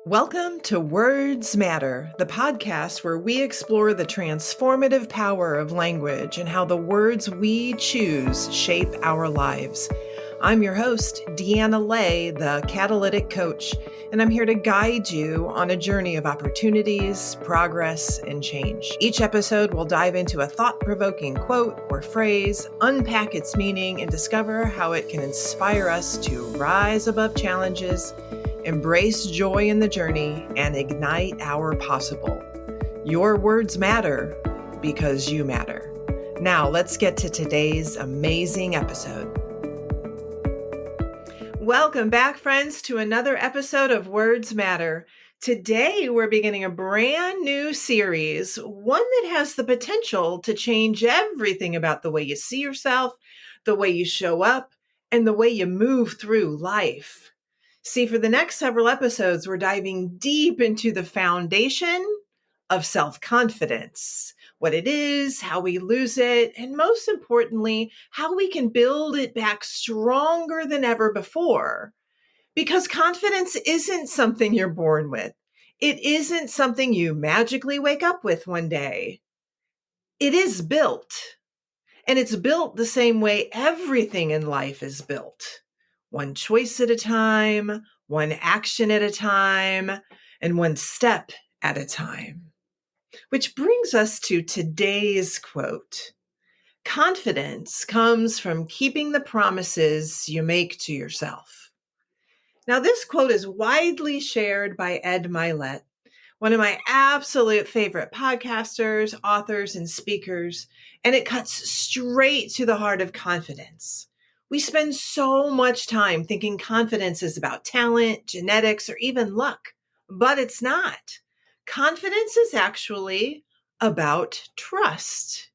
Welcome to Words Matter, the podcast where we explore the transformative power of language and how the words we choose shape our lives. I'm your host, Deanna Ley, the Catalytic Coach, and I'm here to guide you on a journey of opportunities, progress, and change. Each episode will dive into a thought-provoking quote or phrase, unpack its meaning, and discover how it can inspire us to rise above challenges, embrace joy in the journey, and ignite our possible. Your words matter because you matter. Now, let's get to today's amazing episode. Welcome back, friends, to another episode of Words Matter. Today, we're beginning a brand new series, one that has the potential to change everything about the way you see yourself, the way you show up, and the way you move through life. See, for the next several episodes, we're diving deep into the foundation of self-confidence, what it is, how we lose it, and most importantly, how we can build it back stronger than ever before. Because confidence isn't something you're born with. It isn't something you magically wake up with one day. It is built. And it's built the same way everything in life is built. One choice at a time, one action at a time, and one step at a time. Which brings us to today's quote. Confidence comes from keeping the promises you make to yourself. Now, this quote is widely shared by Ed Milet, one of my absolute favorite podcasters, authors, and speakers, and it cuts straight to the heart of confidence. We spend so much time thinking confidence is about talent, genetics, or even luck, but it's not. Confidence is actually about trust.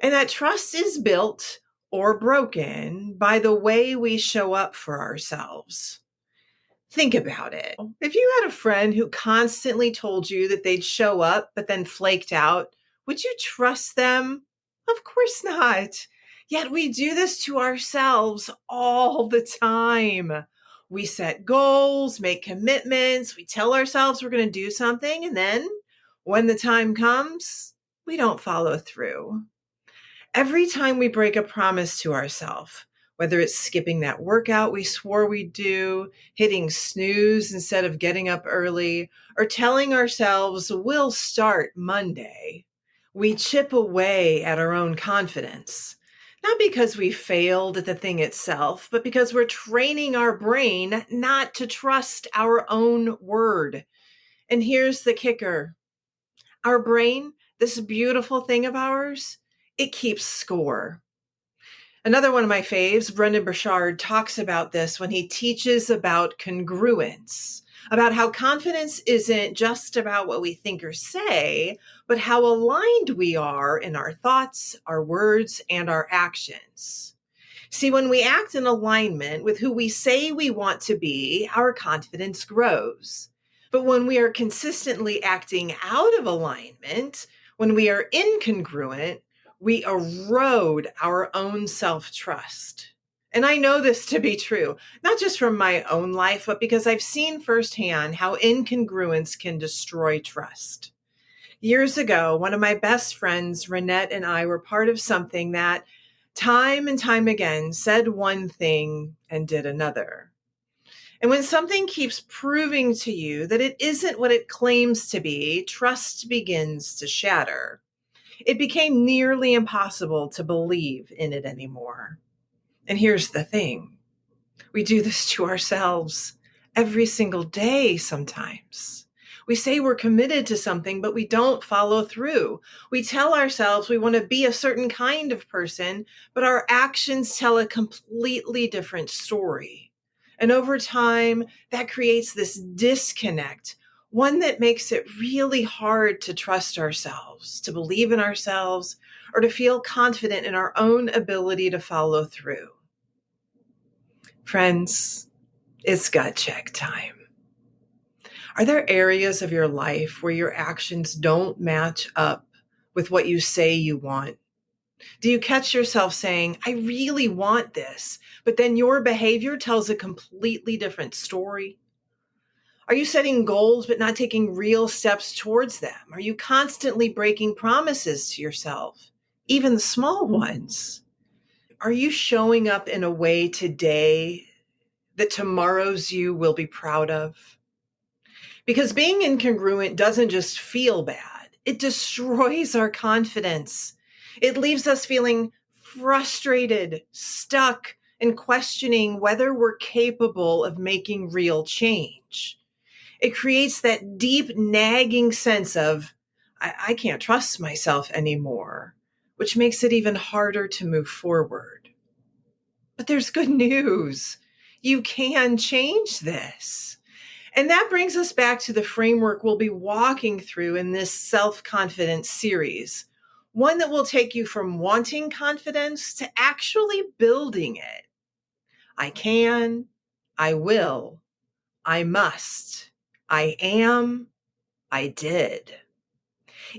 And that trust is built or broken by the way we show up for ourselves. Think about it. If you had a friend who constantly told you that they'd show up but then flaked out, would you trust them? Of course not. Yet we do this to ourselves all the time. We set goals, make commitments, we tell ourselves we're going to do something, and then when the time comes, we don't follow through. Every time we break a promise to ourselves, whether it's skipping that workout we swore we'd do, hitting snooze instead of getting up early, or telling ourselves we'll start Monday, we chip away at our own confidence. Not because we failed at the thing itself, but because we're training our brain not to trust our own word. And here's the kicker. Our brain, this beautiful thing of ours, it keeps score. Another one of my faves, Brendan Burchard, talks about this when he teaches about congruence, about how confidence isn't just about what we think or say, but how aligned we are in our thoughts, our words, and our actions. See, when we act in alignment with who we say we want to be, our confidence grows. But when we are consistently acting out of alignment, when we are incongruent, we erode our own self-trust. And I know this to be true, not just from my own life, but because I've seen firsthand how incongruence can destroy trust. Years ago, one of my best friends, Renette, and I were part of something that time and time again said one thing and did another. And when something keeps proving to you that it isn't what it claims to be, trust begins to shatter. It became nearly impossible to believe in it anymore. And here's the thing. We do this to ourselves every single day sometimes. We say we're committed to something, but we don't follow through. We tell ourselves we want to be a certain kind of person, but our actions tell a completely different story. And over time, that creates this disconnect, one that makes it really hard to trust ourselves, to believe in ourselves, or to feel confident in our own ability to follow through. Friends, it's gut check time. Are there areas of your life where your actions don't match up with what you say you want? Do you catch yourself saying, I really want this, but then your behavior tells a completely different story? Are you setting goals but not taking real steps towards them? Are you constantly breaking promises to yourself, even the small ones? Are you showing up in a way today that tomorrow's you will be proud of? Because being incongruent doesn't just feel bad, it destroys our confidence. It leaves us feeling frustrated, stuck, and questioning whether we're capable of making real change. It creates that deep, nagging sense of, I can't trust myself anymore, which makes it even harder to move forward. But there's good news. You can change this. And that brings us back to the framework we'll be walking through in this self-confidence series, one that will take you from wanting confidence to actually building it. I can, I will, I must, I am, I did.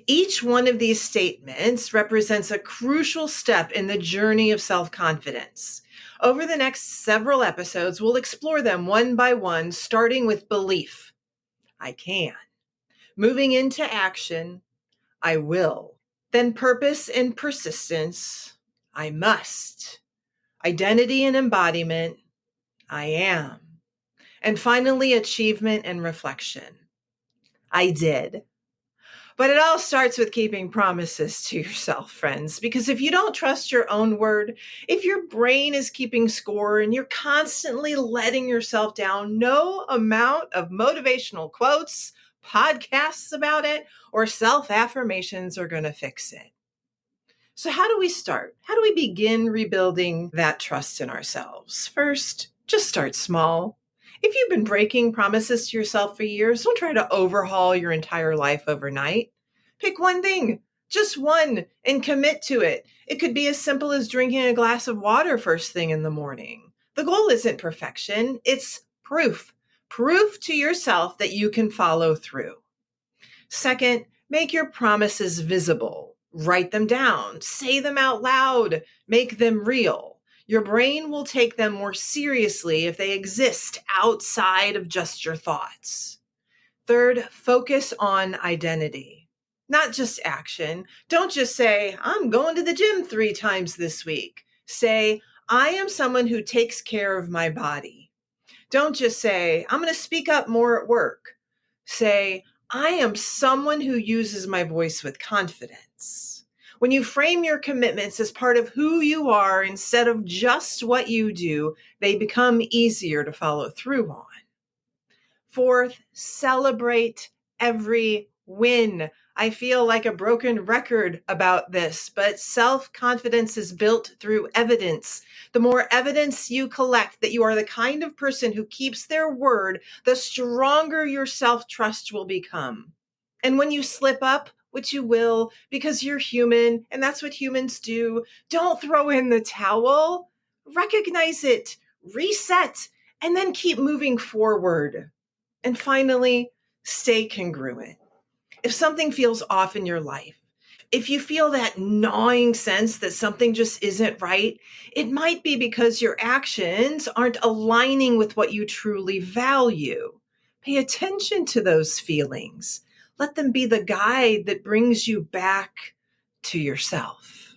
Each one of these statements represents a crucial step in the journey of self-confidence. Over the next several episodes, we'll explore them one by one, starting with belief. I can. Moving into action. I will. Then purpose and persistence. I must. Identity and embodiment. I am. And finally, achievement and reflection. I did. But it all starts with keeping promises to yourself, friends, because if you don't trust your own word, if your brain is keeping score and you're constantly letting yourself down, no amount of motivational quotes, podcasts about it, or self-affirmations are going to fix it. So how do we start? How do we begin rebuilding that trust in ourselves? First, just start small. If you've been breaking promises to yourself for years, don't try to overhaul your entire life overnight. Pick one thing, just one, and commit to it. It could be as simple as drinking a glass of water first thing in the morning. The goal isn't perfection, it's proof. Proof to yourself that you can follow through. Second, make your promises visible. Write them down, say them out loud, make them real. Your brain will take them more seriously if they exist outside of just your thoughts. Third, focus on identity, not just action. Don't just say, I'm going to the gym 3 times this week. Say, I am someone who takes care of my body. Don't just say, I'm going to speak up more at work. Say, I am someone who uses my voice with confidence. When you frame your commitments as part of who you are instead of just what you do, they become easier to follow through on. Fourth, celebrate every win. I feel like a broken record about this, but self-confidence is built through evidence. The more evidence you collect that you are the kind of person who keeps their word, the stronger your self-trust will become. And when you slip up, which you will, because you're human, and that's what humans do, don't throw in the towel. Recognize it, reset, and then keep moving forward. And finally, stay congruent. If something feels off in your life, if you feel that gnawing sense that something just isn't right, it might be because your actions aren't aligning with what you truly value. Pay attention to those feelings. Let them be the guide that brings you back to yourself.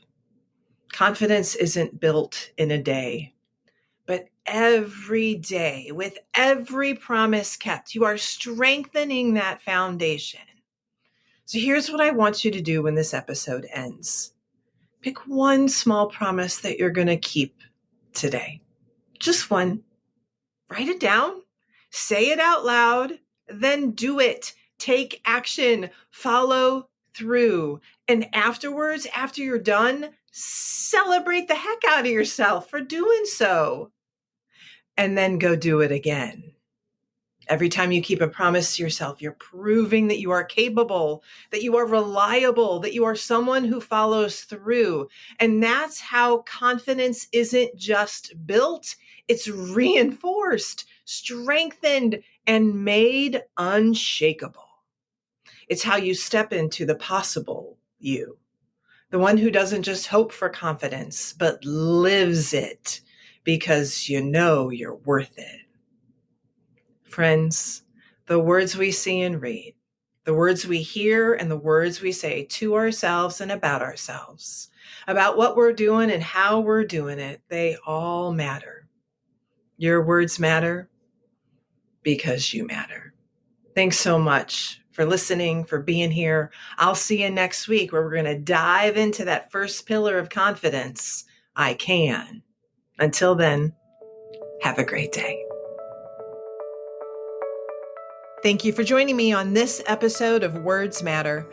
Confidence isn't built in a day. But every day, with every promise kept, you are strengthening that foundation. So here's what I want you to do when this episode ends. Pick one small promise that you're going to keep today. Just one. Write it down. Say it out loud. Then do it. Take action. Follow through. And afterwards, after you're done, celebrate the heck out of yourself for doing so. And then go do it again. Every time you keep a promise to yourself, you're proving that you are capable, that you are reliable, that you are someone who follows through. And that's how confidence isn't just built, it's reinforced, strengthened, and made unshakable. It's how you step into the possible you, the one who doesn't just hope for confidence, but lives it because you know you're worth it. Friends, the words we see and read, the words we hear and the words we say to ourselves and about ourselves, about what we're doing and how we're doing it, they all matter. Your words matter because you matter. Thanks so much for listening, for being here. I'll see you next week where we're going to dive into that first pillar of confidence. I can. Until then, have a great day. Thank you for joining me on this episode of Words Matter.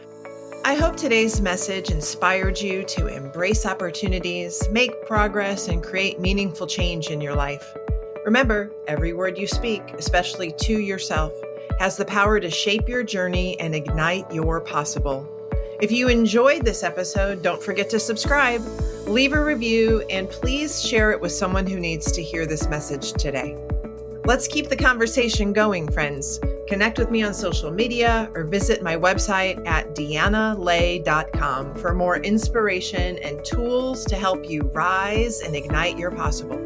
I hope today's message inspired you to embrace opportunities, make progress, and create meaningful change in your life. Remember, every word you speak, especially to yourself, has the power to shape your journey and ignite your possible. If you enjoyed this episode, don't forget to subscribe, leave a review, and please share it with someone who needs to hear this message today. Let's keep the conversation going, friends. Connect with me on social media or visit my website at deannaley.com for more inspiration and tools to help you rise and ignite your possible.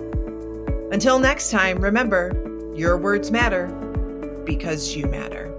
Until next time, remember, your words matter because you matter.